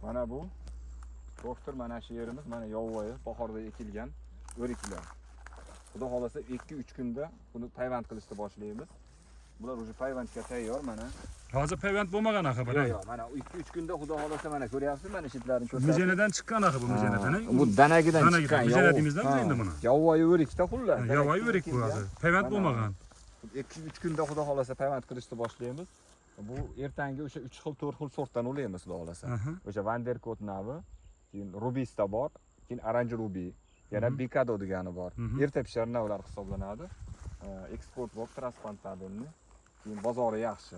Mana bu doktor, mana shu yerimiz, mana yovvoyi bahorda ekilgan o'riklar. Xudo xolasa 2-3 kunda buni payvand qilishni boshlaymiz. Bular уже payvandga tayyor mana. Hozir payvand bo'lmagan axir bular. Yo'q, mana 2-3 kunda xudo xolasa mana ko'ryapsiz, mana shitlarni ko'rsatib. Mijanadan chiqqan axir bu mijanadan. Bu danagidan chiqqan. Mijana deymizdan endi buni. Yovvoyi o'rikda xullas. Yovvoyi o'rik bu hozir. Payvand bo'lmagan. 2-3 kunda xudo xolasa payvand qilishni boshlaymiz. Bu ertangi o'sha 3 xil 4 xil sortdan o'laymiz xudo xolasa. O'sha Vanderkot navi, keyin Rubista bor, keyin Orange Ruby, yana Bicado degani bor. Erta pishar navlar hisoblanadi. Eksport bo'lib transplantabilni. Keyin bozori yaxshi.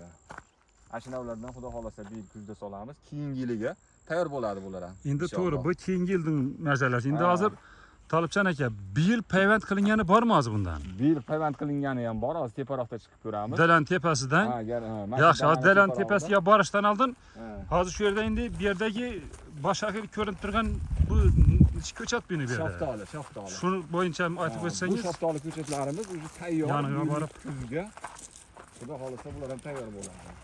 Ashinavlardan xudo xolasa bir kuzda solamiz. Keyingi yiliga tayyor bo'ladi bular ham. Endi to'g'ri, bu keyingi yilning masalasi. Endi hozir Tolibjon aka, bir yil payvand qilingani bormi hozir bundan? Bir yil payvand qilingani ham bor, hozir teparoqda chiqib ko'ramiz. Dalan tepasidan. Yaxshi, hozir Dalan tepasiga borishdan oldin hozir shu yerda endi bu yerdagi boshqa ko'rinib turgan bu ko'chat buni beradi. Shaftoli. Shuni bo'yicha aytib o'tsangiz. Bu shaftoli ko'chatlarimiz уже tayyor. Yoniga borib kuzga xudo xolasa bular ham tayyor bo'ladi.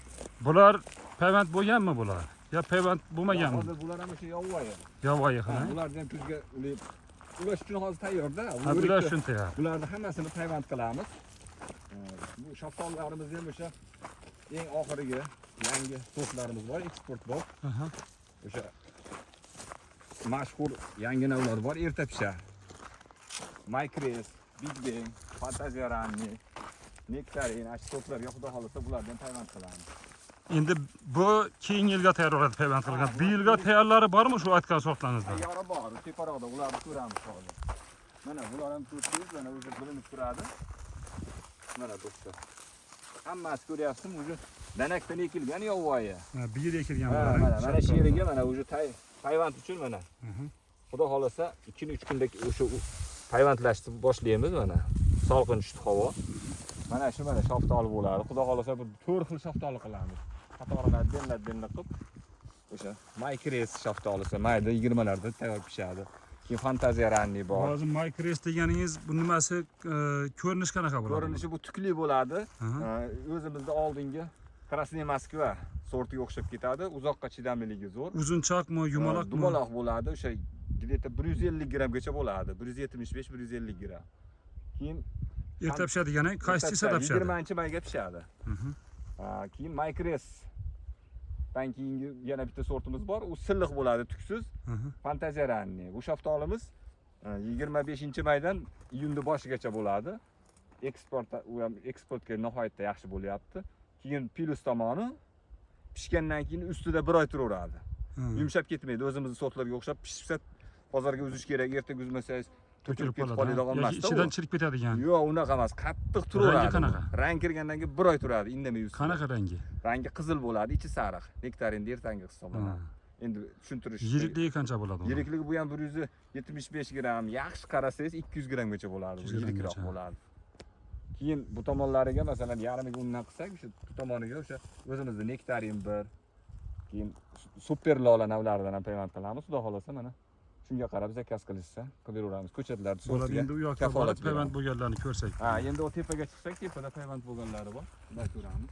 Bular payvand bo'lganmi bular? Yo payvand bo'lmaganmi? Hozir bular ham o'sha yovvoyi. Yovvoyi ha. Bularni ham kuzga ulash uchun hozir tayyorda. Bular shuni tayyor. Bularni hammasini payvand qilamiz. Bu shaftollarimiz ham o'sha eng oxirgi yangi sortlarimiz bor, eksport bor. O'sha mashhur yangi navlar bor, erta pishar. Micres, Big Bang, Fantasia Ranni, Nektarin, ash sortlarga xudo xolasa bulardan payvand qilamiz. Endi bu keyingi yilga tayyor bo'ladi payvand qilgan. Bir yilga tayyorlari bormi shu aytgan sortlaringizda? Tayyor bor, teparoqda ularni ko'ramiz hozir. Mana bular ham ko'rsangiz, mana o'zi bilinib turadi. Mana do'stlar. Hammasi ko'ryapsizmi? O'zi danakdan ekilgan yovvoyi. Bir yil ekilgan bular. Mana shu yeriga mana o'zi payvand uchun mana. Xudo xolasa 2-3 kunda o'sha payvandlashni boshlaymiz mana. Salqin tushdi havo. Mana shu mana shaftoli bo'ladi. Xudo xolasa bir 4 xil shaftoli qilamiz. Qatorlar denlab qilib o'sha Micres shaftolisi mayda 20 larda tayyor pishadi. Keyin Fantasia Ranni bor. Hozir Micres deganingiz bu nimasi ko'rinish qanaqa bo'ladi? Ko'rinishi bu tukli bo'ladi. O'zimizda oldingi Krasnoy Moskva sortiga o'xshab ketadi. Uzoqqa chidamliligi zo'r. Uzunchoqmi, yumaloqmi? Dumaloq bo'ladi. O'sha где-то 150 grammgacha bo'ladi. 175-150 gram. Keyin erta pishadigan, qaysi sada pishadi? 20-mayga pishadi. Keyin Micres dan keyingi yana bitta sortimiz bor. U silliq bo'ladi, tuksiz. Fantasia Ranni. Bu shaftolimiz 25-maydan iyunning boshigacha bo'ladi. U ham eksportga nihoyatda yaxshi bo'lyapti. Keyin plus tomoni pishgandan keyin ustida 1 oy turaveradi. Yumshab ketmaydi. O'zimizning sortlarga o'xshab pishsa bozorga uzish kerak. Ertaga uzmasangiz to'kilib ketib qoladigan emas. Ichidan chirib ketadigan. Yo'q, unaqa emas. Qattiq turaveradi. Rangi qanaqa? Rang kirgandan keyin 1 oy turadi, indamay ustida. Qanaqa rangi? Rangi qizil bo'ladi, ichi sariq. Nektarin ertangi hisoblanadi. Endi tushuntirish. Yirikligi qancha bo'ladi? Yirikligi bu ham 175 gram. Yaxshi qarasangiz 200 gramgacha bo'ladi. Bu yirikroq bo'ladi. Keyin bu tomonlariga masalan yarmiga undan qilsak, o'sha tomoniga o'sha o'zimizning Nektarin 1, keyin super lola navlaridan ham payvand qilamiz. Xudo xolasa mana shunga qarab zakaz qilishsa, qilib beraveramiz. Ko'chatlarni sortiga. Endi u yoqqa borib payvand bo'lganlarni ko'rsak. Endi o tepaga chiqsak, tepada payvand bo'lganlari bor. Ular ko'ramiz.